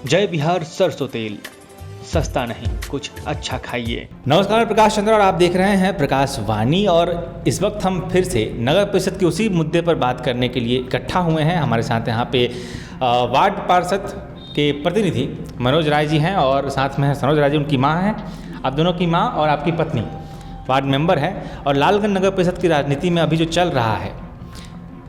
जय बिहार सरसों तेल, सस्ता नहीं कुछ अच्छा खाइए। नमस्कार, मैं प्रकाश चंद्र और आप देख रहे हैं प्रकाश वाणी। और इस वक्त हम फिर से नगर परिषद के उसी मुद्दे पर बात करने के लिए इकट्ठा हुए हैं। हमारे साथ यहाँ पे वार्ड पार्षद के प्रतिनिधि मनोज राय जी हैं और साथ में है सनोज राय जी, उनकी माँ हैं, आप दोनों की माँ और आपकी पत्नी वार्ड मेंबर हैं। और लालगंज नगर परिषद की राजनीति में अभी जो चल रहा है,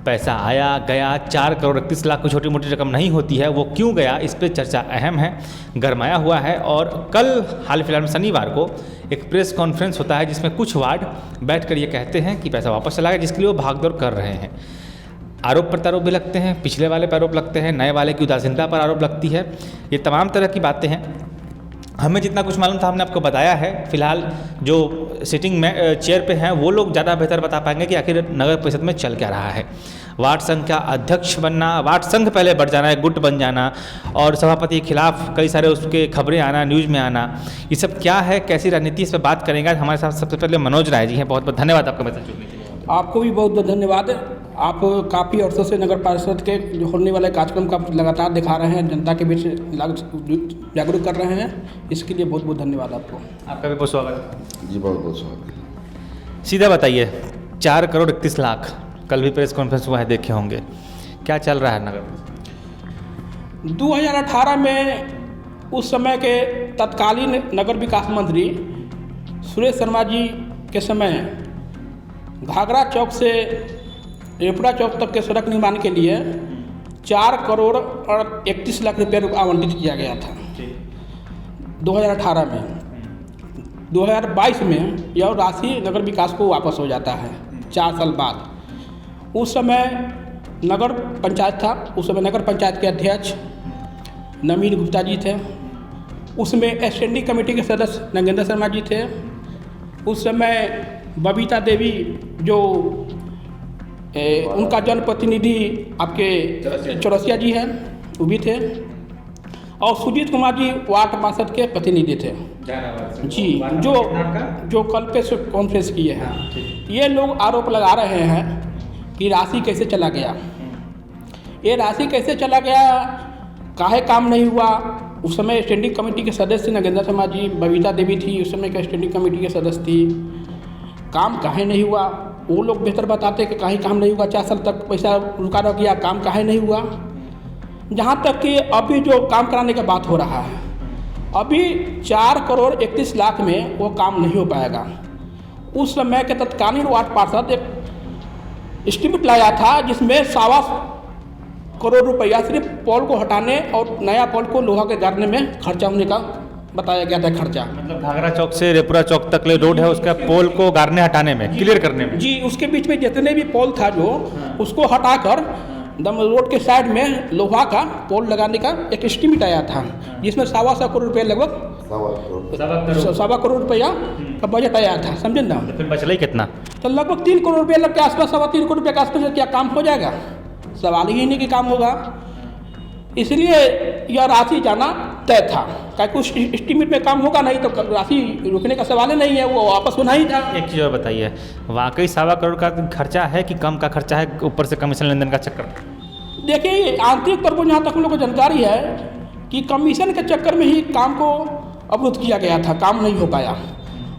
पैसा आया गया, 4 करोड़ 31 लाख कोई छोटी मोटी रकम नहीं होती है, वो क्यों गया, इस पे चर्चा अहम है, गरमाया हुआ है। और कल हाल फिलहाल में शनिवार को एक प्रेस कॉन्फ्रेंस होता है जिसमें कुछ वार्ड बैठकर ये कहते हैं कि पैसा वापस चला गया, जिसके लिए वो भागदौड़ कर रहे हैं। आरोप प्रत्यारोप भी लगते हैं, पिछले वाले पर आरोप लगते हैं, नए वाले की उदासीनता पर आरोप लगती है। ये तमाम तरह की बातें हैं। हमें जितना कुछ मालूम था हमने आपको बताया है। फिलहाल जो सिटिंग में चेयर पे हैं वो लोग ज़्यादा बेहतर बता पाएंगे कि आखिर नगर परिषद में चल क्या रहा है। वार्ड संघ का अध्यक्ष बनना, वार्ड संघ पहले बढ़ जाना, एक गुट बन जाना और सभापति के खिलाफ कई सारे उसके खबरें आना, न्यूज़ में आना, ये सब क्या है, कैसी रणनीति, इस पर बात करेंगे। हमारे साथ सबसे पहले मनोज राय जी हैं। बहुत बहुत धन्यवाद आपका मैसेज जुड़ने के लिए। आपको भी बहुत बहुत धन्यवाद। आप काफ़ी अर्सों से नगर परिषद के जो होने वाले कार्यक्रम का लगातार दिखा रहे हैं, जनता के बीच जागरूक कर रहे हैं, इसके लिए बहुत बहुत धन्यवाद आपको। आपका भी बहुत स्वागत जी, बहुत बहुत स्वागत। सीधा बताइए, 4 करोड़ 31 लाख, कल भी प्रेस कॉन्फ्रेंस हुआ है, देखे होंगे, क्या चल रहा है नगर? 2018 में उस समय के तत्कालीन नगर विकास मंत्री सुरेश शर्मा जी के समय घाघरा चौक से रेपुरा चौक तक के सड़क निर्माण के लिए 4 करोड़ और 31 लाख रुपये आवंटित किया गया था 2018 में। 2022 में यह राशि नगर विकास को वापस हो जाता है 4 साल बाद। उस समय नगर पंचायत था, उस समय नगर पंचायत के अध्यक्ष नवीन गुप्ता जी थे, उसमें स्टैंडिंग कमेटी के सदस्य नगेंद्र शर्मा जी थे, उस समय बबीता देवी जो उनका जनप्रतिनिधि आपके चौरसिया जी हैं वो भी थे, और सुजीत कुमार जी वार्ड पार्षद के प्रतिनिधि थे जी, जो कल पे कॉन्फ्रेंस किए हैं। ये लोग आरोप लगा रहे हैं कि राशि कैसे चला गया, ये राशि कैसे चला गया, काहे काम नहीं हुआ। उस समय स्टैंडिंग कमेटी के सदस्य नगेंद्र शर्मा जी, बबीता देवी थी उस समय का स्टैंडिंग कमेटी के सदस्य थी। काम काहे नहीं हुआ, वो लोग बेहतर बताते कि कहीं काम नहीं हुआ, 4 साल तक पैसा रुका रह गया, काम काहे नहीं हुआ। जहाँ तक कि अभी जो काम कराने का बात हो रहा है, अभी 4 करोड़ 31 लाख में वो काम नहीं हो पाएगा। उस समय के तत्कालीन वार्ड पार्षद एक एस्टीमेट लाया था जिसमें 1.25 करोड़ रुपया सिर्फ पोल को हटाने और नया पोल को लोहा के गाड़ने में खर्चा होने का बताया गया था खर्चा। मतलब घाघरा चौक से रेपुरा चौक तक ले रोड है, उसका पोल को गाड़ने हटाने में, क्लियर करने में जी, उसके बीच में जितने भी पोल था जो उसको हटाकर दम रोड के साइड में लोहा का पोल लगाने का एक एस्टीमेट आया था, जिसमें 1.25 करोड़ रुपया लगभग 1.25 करोड़ रुपया का बजट आया था, समझे ना। तो फिर बचला ही कितना? तो लगभग 3 करोड़ रुपया लग के आसपास, 3.25 करोड़ रुपये के आसपास क्या काम हो जाएगा? सवाल ही नहीं कि काम होगा। इसलिए यह राशि जाना तय था, क्या कुछ एस्टीमेट में काम होगा, नहीं तो राशि रुकने का सवाल ही नहीं है, वो वापस होना ही था। एक चीज़ और बताइए, वाकई 1.25 करोड़ का खर्चा है कि कम का खर्चा है, ऊपर से कमीशन लेन देन का चक्कर? देखिए, आंतरिक तौर पर जहाँ तक हम लोग को जानकारी है कि कमीशन के चक्कर में ही काम को अवरुद्ध किया गया था, काम नहीं हो पाया।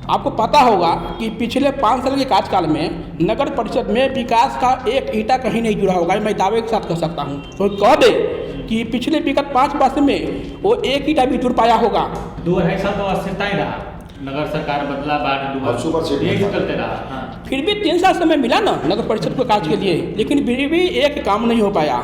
आपको पता होगा कि पिछले 5 साल के कार्यकाल में नगर परिषद में विकास का एक ईंटा कहीं नहीं जुड़ा होगा, मैं दावे के साथ कह सकता हूँ। तो कह दे कि पिछले विगत 5 वर्ष में वो एक ईंटा भी जुड़ पाया होगा। 2-2.5 साल तो अस्थिरता ही रहा, नगर सरकार बदला, चलते रहा। फिर भी 3 साल समय मिला ना नगर परिषद को कार्य के लिए, लेकिन फिर भी एक काम नहीं हो पाया।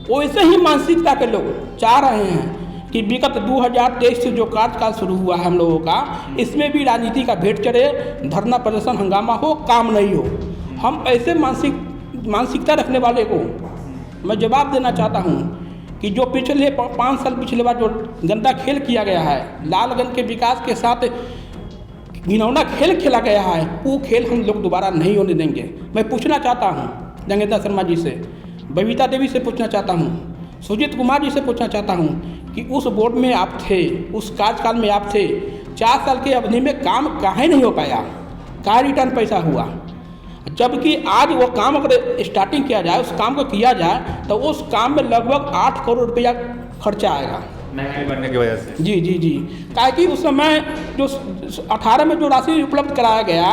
वैसे ही मानसिकता के लोग चाह रहे हैं कि विगत 2023 से जो कार्यकाल शुरू हुआ है हम लोगों का, इसमें भी राजनीति का भेंट चढ़े, धरना प्रदर्शन हंगामा हो, काम नहीं हो। हम ऐसे मानसिकता रखने वाले को मैं जवाब देना चाहता हूँ कि जो पिछले 5 साल पिछले बार जो गंदा खेल किया गया है, लालगंज के विकास के साथ घिनौना खेल खेला गया है, वो खेल हम लोग दोबारा नहीं होने देंगे। मैं पूछना चाहता हूँ नगेंद्र शर्मा जी से, बबीता देवी से पूछना चाहता हूँ, सुजीत कुमार जी से पूछना चाहता हूँ कि उस बोर्ड में आप थे, उस कार्यकाल में आप थे, 4 साल की अवधि में काम काहे नहीं हो पाया, क्या रिटर्न पैसा हुआ? जबकि आज वो काम अगर स्टार्टिंग किया जाए, उस काम को किया जाए तो उस काम में लगभग 8 करोड़ रुपया खर्चा आएगा। महंगाई बढ़ने की वजह से। जी जी जी, ताकि उस समय जो 18 में जो राशि उपलब्ध कराया गया,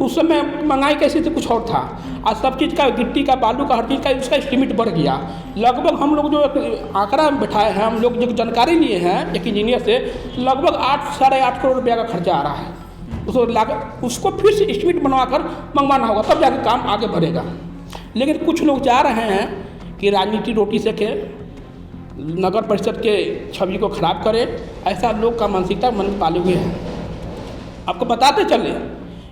उस समय महंगाई कैसी थी कुछ और था। आज सब चीज़ का, गिट्टी का, बालू का, हर चीज़ का उसका एस्टीमेट बढ़ गया। लगभग हम लोग जो आंकड़ा बैठाए हैं, हम लोग जो जानकारी लिए हैं एक इंजीनियर से, लगभग 8 साढ़े 8 करोड़ रुपया का खर्चा आ रहा है। उसको फिर से एस्टीमेट बनवाकर मंगवाना होगा, तब जाकर काम आगे बढ़ेगा। लेकिन कुछ लोग चाह रहे हैं कि राजनीति रोटी सेके, नगर परिषद के छवि को खराब करे। ऐसा लोग का मानसिकता मन में पाले हुए हैं। आपको बताते चले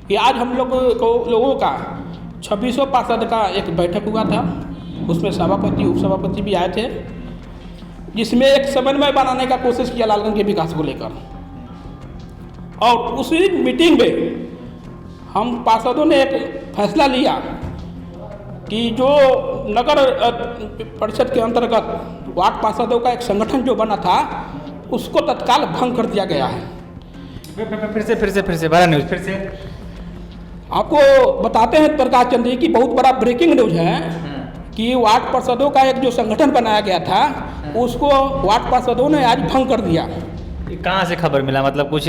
कि आज हम लोगों का 2600 पार्षद का एक बैठक हुआ था। उसमें सभापति, उपसभापति भी आए थे, जिसमें एक समन्वय बनाने का कोशिश किया लालगंज के विकास को लेकर। और उसी मीटिंग में हम पार्षदों ने एक फैसला लिया कि जो नगर परिषद के अंतर्गत वार्ड पार्षदों का एक संगठन जो बना था, उसको तत्काल भंग कर दिया गया है। फिर से बड़ा न्यूज़ फिर से आपको बताते हैं प्रकाश चंद जी की बहुत बड़ा ब्रेकिंग न्यूज़ है कि वार्ड पार्षदों का एक जो संगठन बनाया गया था, उसको वार्ड पार्षदों ने आज भंग कर दिया। कहाँ से खबर मिला? मतलब कुछ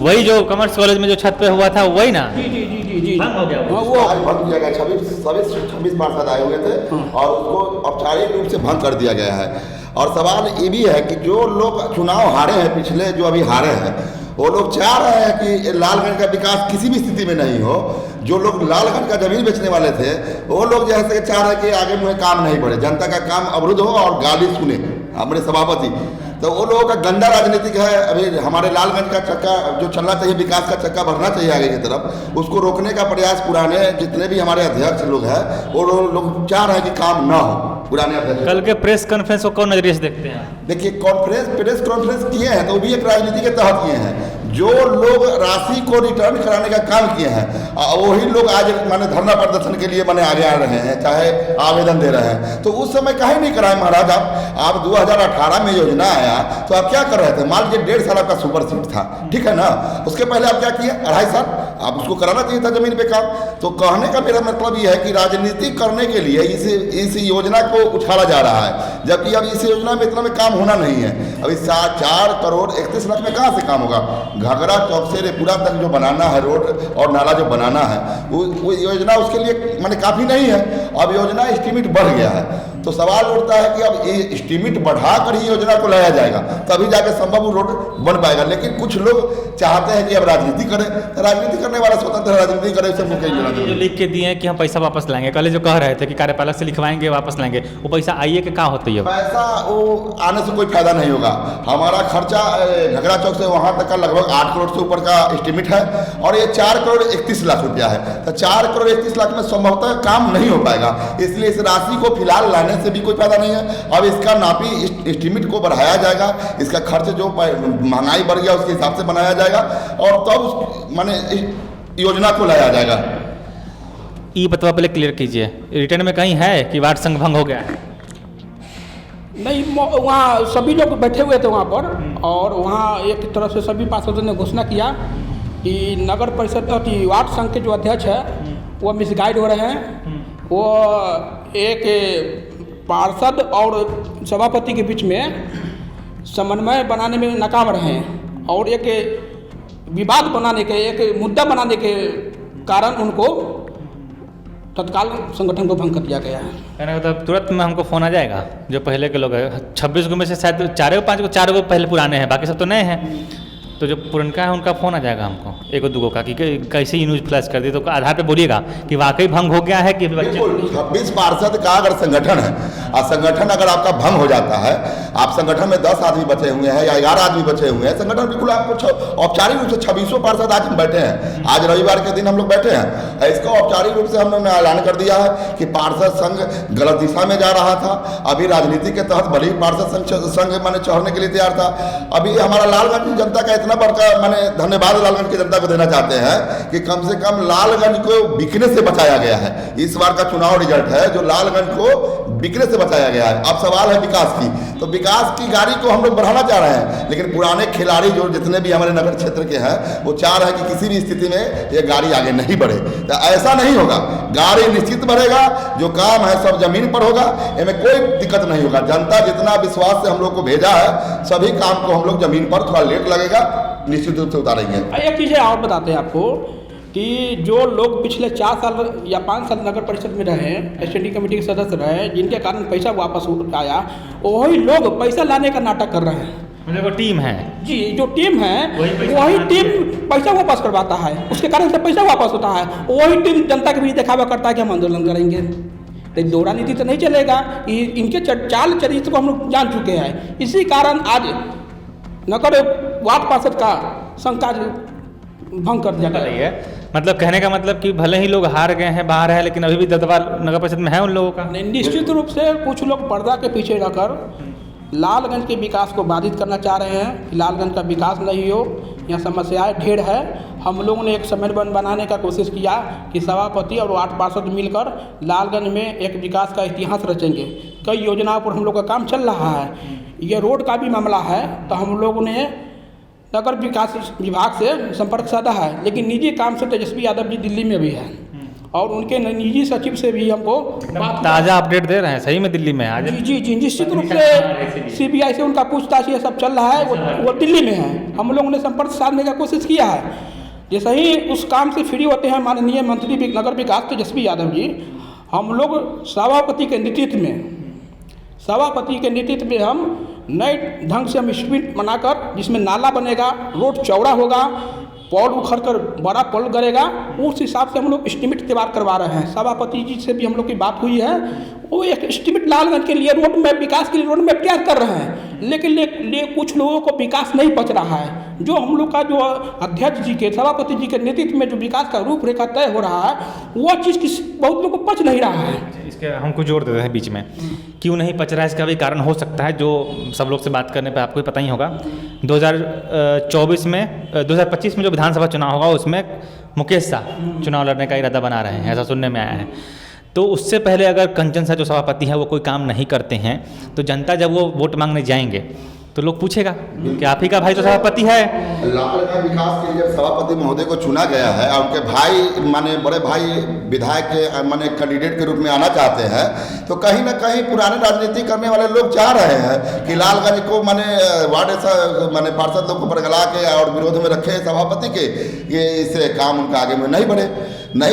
वही जो कॉमर्स कॉलेज में जो छत पे हुआ था वही ना? जी जी जी जी जी, भंग हो गया हाँ, वो आज भंग किया गया। 26 पार्षद आए हुए थे और उसको औपचारिक रूप से भंग कर दिया गया है। और सवाल ये भी है कि जो लोग चुनाव हारे हैं पिछले, जो अभी हारे हैं, वो लोग चाह रहे हैं कि लालगंज का विकास किसी भी स्थिति में नहीं हो। जो लोग लालगंज का जमीन बेचने वाले थे, वो लोग जैसे चाह रहे हैं कि आगे मुझे काम नहीं बढ़े, जनता का काम अवरुद्ध हो और गाली सुने हमारे सभापति। तो वो लोगों का गंदा राजनीतिक है। अभी हमारे लालगंज का चक्का जो चलना चाहिए, विकास का चक्का भरना चाहिए आगे की तरफ, उसको रोकने का प्रयास पुराने जितने भी हमारे अध्यक्ष लोग हैं, वो लोग चाह रहे हैं कि काम ना हो। पुराने अध्यक्ष कल के प्रेस कॉन्फ्रेंस को कौन नजरिए से देखते हैं? देखिए, प्रेस कॉन्फ्रेंस किए हैं तो वो भी एक राजनीति के तहत किए हैं। जो लोग राशि को रिटर्न कराने का काम किए हैं, वही लोग आज माने धरना प्रदर्शन के लिए माने आगे आ रहे हैं, चाहे आवेदन दे रहे हैं। तो उस समय काहे नहीं कराए महाराज? आप 2018 में योजना आया तो आप क्या कर रहे थे? मान लीजिए 1.5 साल आपका सुपर सीट था, ठीक है ना? उसके पहले आप क्या किए? 2.5 साल आप उसको कराना चाहिए था जमीन पे काम। तो कहने का मेरा मतलब ये है कि राजनीति करने के लिए इस योजना को उछाला जा रहा है, जबकि अब इस योजना में इतना में काम होना नहीं है। अभी 4 करोड़ 31 लाख में कहाँ से काम होगा? घाघरा चौक से रेपुरा तक जो बनाना है रोड और नाला जो बनाना है, वो योजना उसके लिए माने काफ़ी नहीं है। अब योजना एस्टीमेट बढ़ गया है, तो सवाल उठता है कि अब ये एस्टीमेट बढ़ाकर ही योजना को लाया जाएगा, तभी जाके संभव वो रोड बन पाएगा। लेकिन कुछ लोग चाहते हैं कि अब राजनीति करें, तो राजनीति करने वाला स्वतंत्र राजनीति करे। उसे जो लिख के दिए हैं कि हम पैसा वापस लाएंगे, कल जो कह रहे थे कि कार्यपालक से लिखवाएंगे वापस लाएंगे, वो पैसा आइए कि कहाँ होती है? पैसा वो आने से कोई फायदा नहीं होगा। हमारा खर्चा घगरा चौक से वहाँ तक का लगभग 8 करोड़ से ऊपर का एस्टीमेट है और ये 4 करोड़ 31 लाख रुपया है। तो 4 करोड़ 31 लाख में संभवतः काम नहीं हो पाएगा, इसलिए इस राशि को फिलहाल लाने से भी कोई फायदा नहीं है। अब इसका नापी एस्टीमेट को बढ़ाया जाएगा, इसका खर्च जो महंगाई बढ़ गया उसके हिसाब से बनाया जाएगा और तब माने योजना को लाया जाएगा। ये बतवा पहले क्लियर कीजिए, रिटर्न में कहीं है कि वार्ड संघ भंग हो गया है? नहीं, वहाँ सभी लोग बैठे हुए थे वहाँ पर, और वहाँ एक तरफ से सभी पार्षदों ने घोषणा किया कि नगर परिषद की वार्ड संघ के जो अध्यक्ष है वो मिसगाइड हो रहे हैं। वो एक पार्षद और सभापति के बीच में समन्वय बनाने में नाकाम रहे हैं और एक विवाद बनाने के, एक मुद्दा बनाने के कारण उनको तत्काल संगठन को भंग कर दिया गया है। कहने का मतलब तुरंत में हमको फ़ोन आ जाएगा? जो पहले के लोग हैं 26 गो में से शायद 4 गो पहले पुराने हैं, बाकी सब तो नए हैं। तो जो पुरनका है उनका फ़ोन आ जाएगा हमको, 1-2 का, कि कैसे न्यूज़ फ्लैश कर दी, तो आधार पे बोलिएगा कि वाकई भंग हो गया है कि बच्चे। 26 पार्षद का अगर संगठन है और संगठन अगर आपका भंग हो जाता है, आप संगठन में 10 आदमी बचे हुए हैं या 11 आदमी बचे हुए हैं, संगठन बिल्कुल आपको औपचारिक रूप से 2600 पार्षद आज हम बैठे हैं, आज रविवार के दिन हम लोग बैठे हैं। इसको औपचारिक रूप से हमने ऐलान कर दिया है कि पार्षद संघ गलत दिशा में जा रहा था। अभी राजनीति के तहत भले ही पार्षद संघ माने चढ़ने के लिए तैयार था। अभी हमारा लालगंज जनता का इतना बड़का मैंने धन्यवाद लालगंज की जनता को देना चाहते हैं कि कम से कम लालगंज को बिकने से बचाया गया है। इस बार का चुनाव रिजल्ट है जो लालगंज को बिकने से बचाया गया है। अब सवाल है विकास की, तो विकास की गाड़ी को हम लोग बढ़ाना चाह रहे हैं, लेकिन पुराने खिलाड़ी जो जितने भी हमारे नगर क्षेत्र के हैं वो चाह रहे हैं कि किसी भी स्थिति में ये गाड़ी आगे नहीं बढ़े। तो ऐसा नहीं होगा, गाड़ी निश्चित बढ़ेगा, जो काम है सब जमीन पर होगा, इसमें कोई दिक्कत नहीं होगा। जनता जितना विश्वास से हम लोग को भेजा है, सभी काम को हम लोग जमीन पर, थोड़ा लेट लगेगा, निश्चित रूप से उतारेंगे। एक चीज़ और बताते हैं आपको कि जो लोग पिछले 4 साल या 5 साल नगर परिषद में रहे, स्टैंडिंग कमेटी के सदस्य रहे, जिनके कारण पैसा वापस आया, वही लोग पैसा लाने का नाटक कर रहे हैं। मतलब वो टीम है जी, जो टीम है वही टीम पैसा वापस करवाता है, उसके कारण से पैसा वापस होता है। वही टीम जनता के बीच दिखावा करता है कि हम आंदोलन करेंगे। तो दो राजनीति तो नहीं चलेगा। इनके चाल चरित्र को हम लोग जान चुके हैं। इसी कारण आज नगर वार्ड पार्षद का संकाज भंग कर दिया रही है। मतलब कहने का मतलब कि भले ही लोग हार गए हैं, बाहर है, लेकिन अभी भी दबदबा नगर परिषद में है उन लोगों का। निश्चित रूप से कुछ लोग पर्दा के पीछे रहकर लालगंज के विकास को बाधित करना चाह रहे हैं कि लालगंज का विकास नहीं हो, यहाँ समस्याएं ढेर है। हम लोगों ने एक समन्वय बनाने का कोशिश किया कि सभापति और वार्ड पार्षद मिलकर लालगंज में एक विकास का इतिहास रचेंगे। कई योजनाओं पर हम लोग का काम चल रहा है। ये रोड का भी मामला है, तो हम लोगों ने नगर विकास विभाग से संपर्क साधा है, लेकिन निजी काम से तेजस्वी यादव जी दिल्ली में भी है और उनके निजी सचिव से भी हमको ताज़ा अपडेट दे रहे हैं। सही में दिल्ली में आज जी निश्चित रूप से सीबीआई से उनका पूछताछ ये सब चल रहा है। वो दिल्ली में है। हम लोगों ने संपर्क साधने का कोशिश किया है। जैसे ही उस काम से फ्री होते हैं माननीय मंत्री नगर विकास तेजस्वी यादव जी, हम लोग सभापति के नेतृत्व में हम नए ढंग से हम स्ट्रीट बनाकर, जिसमें नाला बनेगा, रोड चौड़ा होगा, पॉल उखड़ कर बड़ा पॉल करेगा, उस हिसाब से हम लोग एस्टीमेट तैयार करवा रहे हैं। सभापति जी से भी हम लोग की बात हुई है। वो एक एस्टीमेट लालगंज के लिए रोड मैप, विकास के लिए रोड मैप तैयार कर रहे हैं, लेकिन कुछ लोगों को विकास नहीं पच रहा है। जो हम लोग का जो अध्यक्ष जी के, सभापति जी के नेतृत्व में जो विकास का रूपरेखा तय हो रहा है, वह चीज़ बहुत लोगों को पच नहीं रहा है। इसके हमको जोड़ देते हैं बीच में, क्यों नहीं पच रहा है इसका भी कारण हो सकता है, जो सब लोग से बात करने पे आपको भी पता ही होगा। 2024 में 2025 में जो विधानसभा चुनाव होगा, उसमें मुकेश शाह चुनाव लड़ने का इरादा बना रहे हैं, ऐसा सुनने में आया है। तो उससे पहले अगर कंचन शाह जो सभापति हैं वो कोई काम नहीं करते हैं, तो जनता जब वो वोट मांगने जाएंगे तो लोग पूछेगा कि आप ही का भाई तो सभापति है। लालगंज विकास के लिए सभापति महोदय को चुना गया है और उनके भाई माने बड़े भाई विधायक के माने कैंडिडेट के रूप में आना चाहते हैं, तो कहीं ना कहीं पुराने राजनीति करने वाले लोग चाह रहे हैं कि लालगंज को माने वार्ड माने पार्षद लोग को बरगला के और विरोध में रखे सभापति के, ये इससे काम उनका आगे में नहीं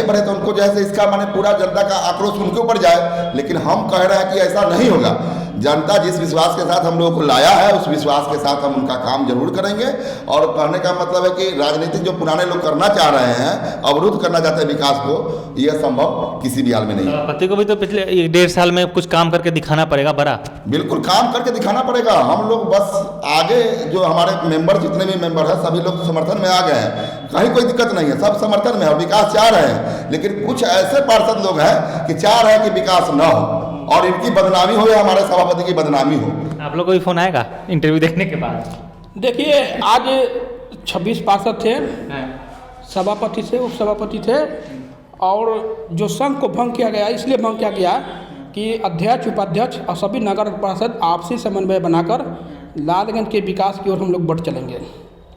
बढ़े तो उनको जैसे इसका माने पूरा जनता का आक्रोश उनके ऊपर जाए। लेकिन हम कह रहे हैं कि ऐसा नहीं होगा। जनता जिस विश्वास के साथ हम लोगों को लाया है, उस विश्वास के साथ हम उनका काम जरूर करेंगे। और कहने का मतलब है कि राजनीति जो पुराने लोग करना चाह रहे हैं, अवरुद्ध करना चाहते हैं विकास को, यह संभव किसी भी हाल में नहीं है। सभापति को भी तो पिछले 1.5 साल में कुछ काम करके दिखाना पड़ेगा। बड़ा बिल्कुल काम करके दिखाना पड़ेगा। हम लोग बस आगे जो हमारे मेंबर, जितने भी मेंबर हैं, सभी लोग समर्थन में आ गए हैं। कहीं कोई दिक्कत नहीं है, सब समर्थन में है, विकास चाह रहे हैं। लेकिन कुछ ऐसे पार्षद लोग हैं कि चाह रहे हैं कि विकास न हो और इनकी बदनामी हो या हमारे सभापति की बदनामी हो। आप लोग को भी फोन आएगा इंटरव्यू देखने के बाद? देखिए, आज 26 पार्षद थे, सभापति से उप सभापति थे, और जो संघ को भंग किया गया, इसलिए भंग किया गया कि अध्यक्ष, उपाध्यक्ष और सभी नगर पार्षद आपसी समन्वय बनाकर लालगंज के विकास की ओर हम लोग बढ़ चलेंगे।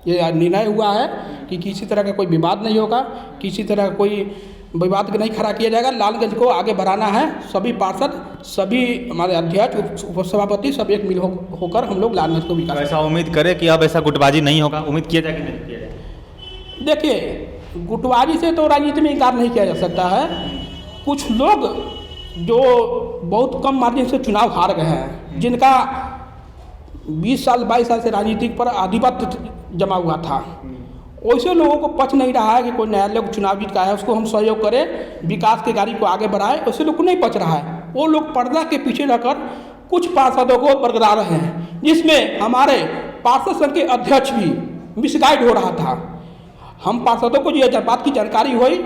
ये निर्णय हुआ है कि किसी तरह का कोई विवाद नहीं होगा, किसी तरह का कोई विवाद नहीं खड़ा किया जाएगा। लालगंज को आगे बढ़ाना है। सभी पार्षद, सभी हमारे अध्यक्ष, उपसभापति सब एक मिल होकर हम लोग लालगंज को विकास। ऐसा उम्मीद करें कि अब ऐसा गुटबाजी नहीं होगा, उम्मीद किया जाए कि नहीं किया जाए? देखिए, गुटबाजी से तो राजनीति में इनकार नहीं किया जा सकता है। कुछ लोग जो बहुत कम मार्जिन से चुनाव हार गए हैं, जिनका 20 साल 22 साल से राजनीति पर आधिपत्य जमा हुआ था, वैसे लोगों को पच नहीं रहा है कि कोई नया लोग चुनाव जीत का है, उसको हम सहयोग करें, विकास की गाड़ी को आगे बढ़ाएं। वैसे लोग को नहीं पच रहा है। वो लोग पर्दा के पीछे रहकर कुछ पार्षदों को बरगला रहे हैं, जिसमें हमारे पार्षद संघ के अध्यक्ष भी मिसगाइड हो रहा था। हम पार्षदों को ये बात की जानकारी हुई,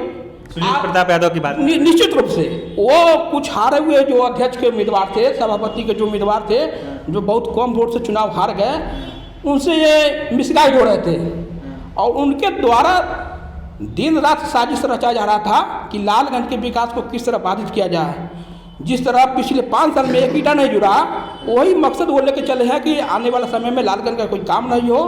प्रताप यादव की बात निश्चित रूप से वो कुछ हारे हुए जो अध्यक्ष के उम्मीदवार थे, सभापति के जो उम्मीदवार थे, जो बहुत कम वोट से चुनाव हार गए, उनसे ये मिसगाइड हो रहे थे और उनके द्वारा दिन रात साजिश रचा जा रहा था कि लालगंज के विकास को किस तरह बाधित किया जाए। जिस तरह पिछले 5 साल में एक ईंटा नहीं जुड़ा, वही मकसद वो लेके चले हैं कि आने वाले समय में लालगंज का कोई काम नहीं हो,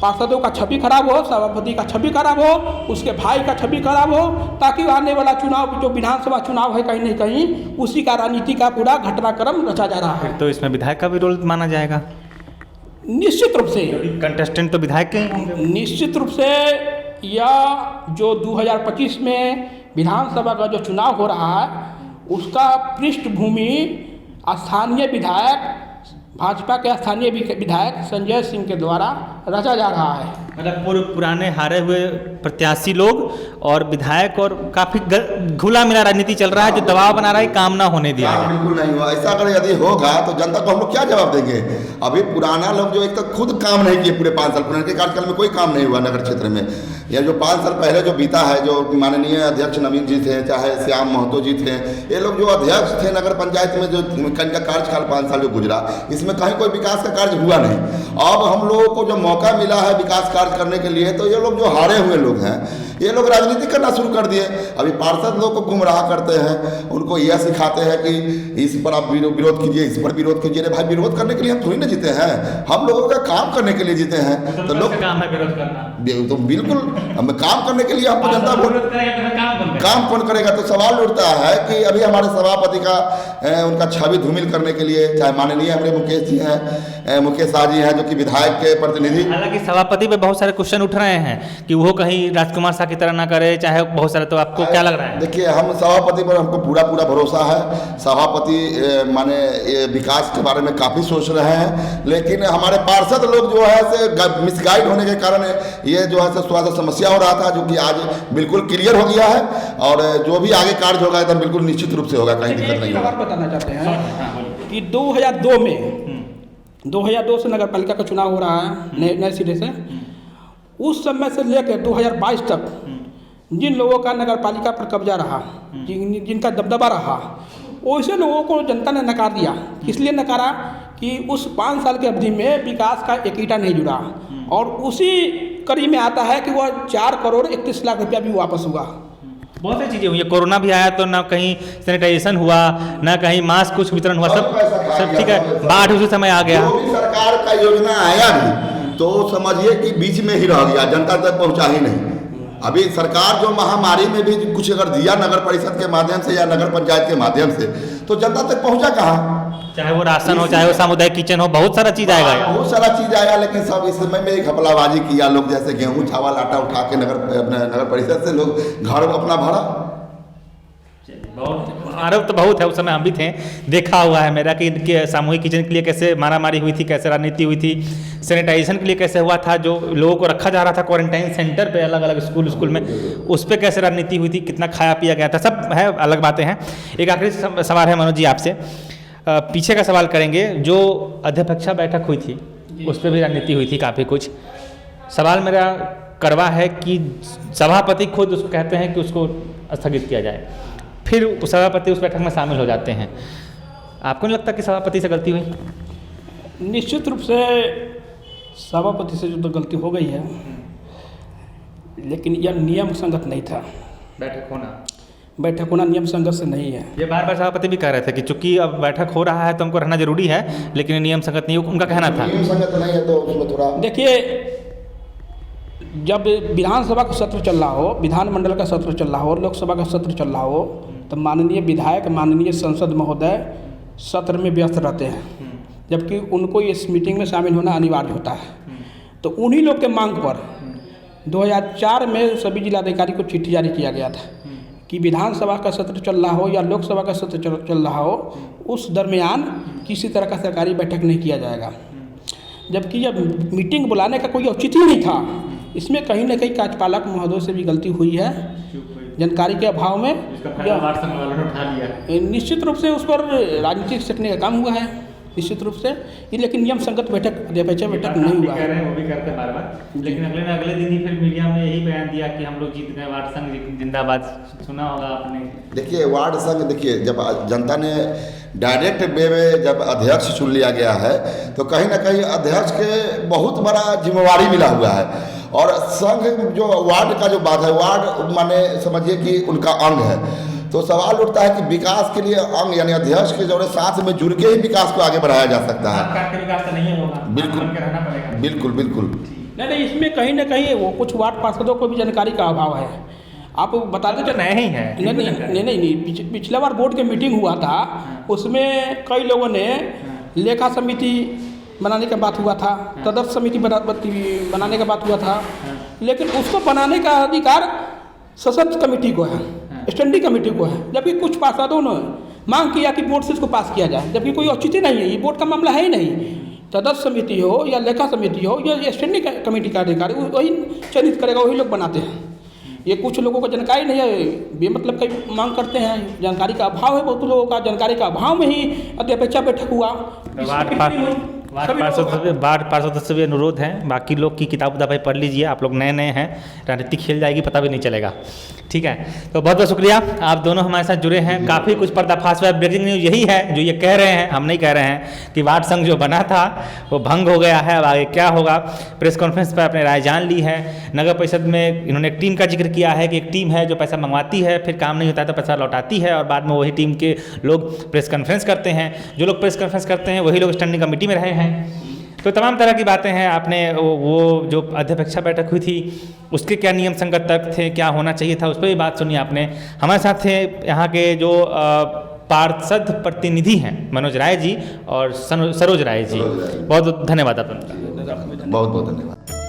पार्षदों का छवि खराब हो, सभापति का छवि खराब हो, उसके भाई का छवि खराब हो, ताकि आने वाला चुनाव जो विधानसभा चुनाव है कहीं न कहीं उसी का राजनीति का पूरा घटनाक्रम रचा जा रहा है। तो इसमें विधायक का भी रोल माना जाएगा? निश्चित रूप से कंटेस्टेंट तो विधायक के ही होंगे। निश्चित रूप से यह जो 2025 में विधानसभा का जो चुनाव हो रहा है उसका पृष्ठभूमि स्थानीय विधायक, भाजपा के स्थानीय विधायक संजय सिंह के द्वारा रचा जा रहा है। मतलब पुराने हारे हुए प्रत्याशी लोग और विधायक और काफ़ी घुला मिला राजनीति चल रहा है, जो दबाव बना रहा है काम ना होने दिया है। बिल्कुल नहीं हुआ। ऐसा अगर यदि होगा तो जनता को हम लोग क्या जवाब देंगे? अभी पुराना लोग जो एक तो खुद काम नहीं किए पूरे 5 साल, पुराने के कार्यकाल में कोई काम नहीं हुआ नगर क्षेत्र में। या जो 5 साल पहले जो बीता है, जो माननीय अध्यक्ष नवीन जी थे, चाहे श्याम महतो जी थे, ये लोग जो अध्यक्ष थे नगर पंचायत में, जो इनका कार्यकाल 5 साल जो गुजरा, इसमें कहीं कोई विकास का कार्य हुआ नहीं। अब हम लोगों को जो मौका मिला है विकास कार्य करने के लिए, तो ये लोग जो हारे हुए लोग हैं, ये लोग राजनीति करना शुरू कर दिए। अभी पार्षद लोग को गुमराह करते हैं, उनको यह सिखाते हैं कि इस पर आप विरोध कीजिए, इस पर विरोध कीजिए। भाई विरोध करने के लिए हम थोड़ी ना जीते हैं, हम लोगों का काम करने के लिए जीते हैं। तो लोग काम है विरोध करना, तो बिल्कुल हम काम करने के लिए हमको जनता वोट, काम कौन करेगा? तो सवाल उठता है कि अभी हमारे सभापति का उनका छवि धूमिल करने के लिए, चाहे माननीय हमारे मुकेश जी हैं, मुकेश शाह जी हैं जो कि विधायक के प्रतिनिधि। हालांकि सभापति पे बहुत सारे क्वेश्चन उठ रहे हैं कि वो कहीं राजकुमार शाह की तरह ना करे, चाहे बहुत सारे, तो आपको क्या लग रहा है? देखिए, हम सभापति पर हमको पूरा भरोसा है। सभापति माने विकास के बारे में काफ़ी सोच रहे हैं, लेकिन हमारे पार्षद लोग जो है से मिसगाइड होने के कारण ये जो है थोड़ा सा समस्या हो रहा था, जो कि आज बिल्कुल क्लियर हो गया है। और जो भी आगे कार्य होगा एकदम बिल्कुल निश्चित रूप से होगा, कहीं दिक्कत नहीं होगा। बताना चाहते हैं कि 2002 से नगर पालिका का चुनाव हो रहा है नए सिरे से। उस समय से लेकर 2022 तक जिन लोगों का नगर पालिका पर कब्जा रहा, जिनका दबदबा रहा, वैसे लोगों को जनता ने नकार दिया। इसलिए नकारा कि उस 5 साल की अवधि में विकास का एक ईंटा नहीं जुड़ा, और उसी कड़ी में आता है कि वह 4 करोड़ 31 लाख रुपया भी वापस हुआ। बहुत सारी चीज़ें हुई। कोरोना भी आया तो ना कहीं सैनिटाइजेशन हुआ, ना कहीं मास्क कुछ वितरण हुआ, सब ठीक है। बाढ़ उसी समय आ गया। जो भी सरकार का योजना आया भी तो समझिए कि बीच में ही रह गया, जनता तक पहुंचा ही नहीं। अभी सरकार जो महामारी में भी कुछ अगर दिया नगर परिषद के माध्यम से या नगर पंचायत के माध्यम से, तो जनता तक पहुंचा कहाँ? चाहे वो राशन हो, चाहे वो सामुदायिक किचन हो, बहुत सारा चीज़ आएगा, बहुत सारा चीज़ आया। लेकिन सब इस समय में एक घपलाबाजी किया लोग, जैसे गेहूं चावल आटा उठा के नगर परिषद से लोग घर अपना भरा। आरोप तो बहुत है, उस समय हम भी थे, देखा हुआ है मेरा कि सामूहिक किचन के लिए कैसे मारामारी हुई थी, कैसे राजनीति हुई थी, सैनिटाइजेशन के लिए कैसे हुआ था, जो लोगों को रखा जा रहा था क्वारंटाइन सेंटर पे अलग अलग स्कूल में, उस पर कैसे राजनीति हुई थी, कितना खाया पिया गया था, सब है, अलग बातें हैं। एक आखिरी सवाल है मनोज जी आपसे, पीछे का सवाल करेंगे। जो अध्यक्षता बैठक हुई थी उस पर भी राजनीति हुई थी काफ़ी कुछ। सवाल मेरा कड़वा है कि सभापति खुद उसको कहते हैं कि उसको स्थगित किया जाए, फिर सभापति उस बैठक में शामिल हो जाते हैं। आपको नहीं लगता कि सभापति से गलती हुई? निश्चित रूप से सभापति से जो तो गलती हो गई है, लेकिन यह नियम संगत नहीं था। बैठक होना नियम संगत से नहीं है। ये बार बार सभापति भी कह रहे थे कि चूंकि अब बैठक हो रहा है तो हमको रहना जरूरी है, लेकिन नियम संगत नहीं, उनका कहना था। नियम संगत नहीं है तो उसमें थोड़ा देखिए, जब विधानसभा का सत्र चल रहा हो, विधानमंडल का सत्र चल रहा हो, लोकसभा का सत्र चल रहा हो, तो माननीय विधायक, माननीय सांसद महोदय सत्र में व्यस्त रहते हैं, जबकि उनको इस मीटिंग में शामिल होना अनिवार्य होता है। तो उन्हीं लोग के मांग पर 2004 में सभी जिलाधिकारी को चिट्ठी जारी किया गया था कि विधानसभा का सत्र चल रहा हो या लोकसभा का सत्र चल रहा हो, उस दरमियान किसी तरह का सरकारी बैठक नहीं किया जाएगा। जबकि यह मीटिंग बुलाने का कोई औचित्य ही नहीं था। इसमें कहीं ना कहीं कार्यपालक महोदय से भी गलती हुई है, जानकारी के अभाव में। निश्चित रूप से उस पर राजनीतिक सेकने का काम हुआ है, निश्चित रूप से ये, लेकिन नियम संगत बैठक नहीं हुआ है। वो भी करते बार बार, लेकिन अगले दिन ही फिर मीडिया में यही बयान दिया कि हम लोग जीत गए, वार्ड संघ जिंदाबाद। सुना होगा आपने। देखिए, वार्ड संघ, देखिए जब जनता ने डायरेक्ट वे में जब अध्यक्ष चुन लिया गया है, तो कहीं ना कहीं अध्यक्ष के बहुत बड़ा जिम्मेवारी मिला हुआ है। और संघ जो वार्ड का जो बात है, वार्ड माने समझिए कि उनका अंग है। तो सवाल उठता है कि विकास के लिए अंग यानी अध्यक्ष के जोड़े साथ में जुड़ के ही विकास को आगे बढ़ाया जा सकता है। बिल्कुल बिल्कुल बिल्कुल। नहीं, इसमें कहीं ना कहीं वो कुछ वार्ड पार्षदों को भी जानकारी का अभाव है। आप बताते तो नए ही हैं। नहीं, पिछला बार बोर्ड की मीटिंग हुआ था, उसमें कई लोगों ने लेखा समिति बनाने का बात हुआ था, तदर्थ समिति बनाने का बात हुआ था, लेकिन उसको बनाने का अधिकार सशक्त कमेटी को है, स्टैंडिंग कमेटी को है। जबकि कुछ पार्षदों ने मांग किया कि बोर्ड से इसको पास किया जाए, जबकि कोई औचित्य नहीं है, ये बोर्ड का मामला है ही नहीं। तदर्थ समिति हो या लेखा समिति हो या स्टैंडिंग कमेटी का अधिकार वही चयनित करेगा, वही लोग बनाते हैं। ये कुछ लोगों को जानकारी नहीं है, बेमतलब की मांग करते हैं, जानकारी का अभाव है बहुत लोगों का। जानकारी का अभाव में ही अध्यक्षता बैठक हुआ। वार्ड पार्षद से भी अनुरोध है, बाकी लोग की किताब भाई पढ़ लीजिए, आप लोग नए नए हैं, राजनीति खेल जाएगी पता भी नहीं चलेगा। ठीक है, तो बहुत बहुत शुक्रिया, आप दोनों हमारे साथ जुड़े हैं। काफ़ी कुछ पर्दाफाश हुआ। ब्रेकिंग न्यूज़ यही है जो ये कह रहे हैं, हम नहीं कह रहे हैं, कि वार्ड संघ जो बना था वो भंग हो गया है। अब आगे क्या होगा, प्रेस कॉन्फ्रेंस पर अपने राय जान ली है। नगर परिषद में इन्होंने एक टीम का जिक्र किया है कि एक टीम है जो पैसा मंगवाती है, फिर काम नहीं होता है तो पैसा लौटाती है, और बाद में वही टीम के लोग प्रेस कॉन्फ्रेंस करते हैं। जो लोग प्रेस कॉन्फ्रेंस करते हैं वही लोग स्टैंडिंग कमेटी में रहे हैं। तो तमाम तरह की बातें हैं। आपने वो जो अध्यक्षता बैठक हुई थी उसके क्या नियम संगत तर्क थे, क्या होना चाहिए था, उस पर भी बात सुनी आपने। हमारे साथ थे यहाँ के जो पार्षद प्रतिनिधि हैं मनोज राय जी और सरोज राय जी। बहुत धन्यवाद आपका। बहुत बहुत धन्यवाद।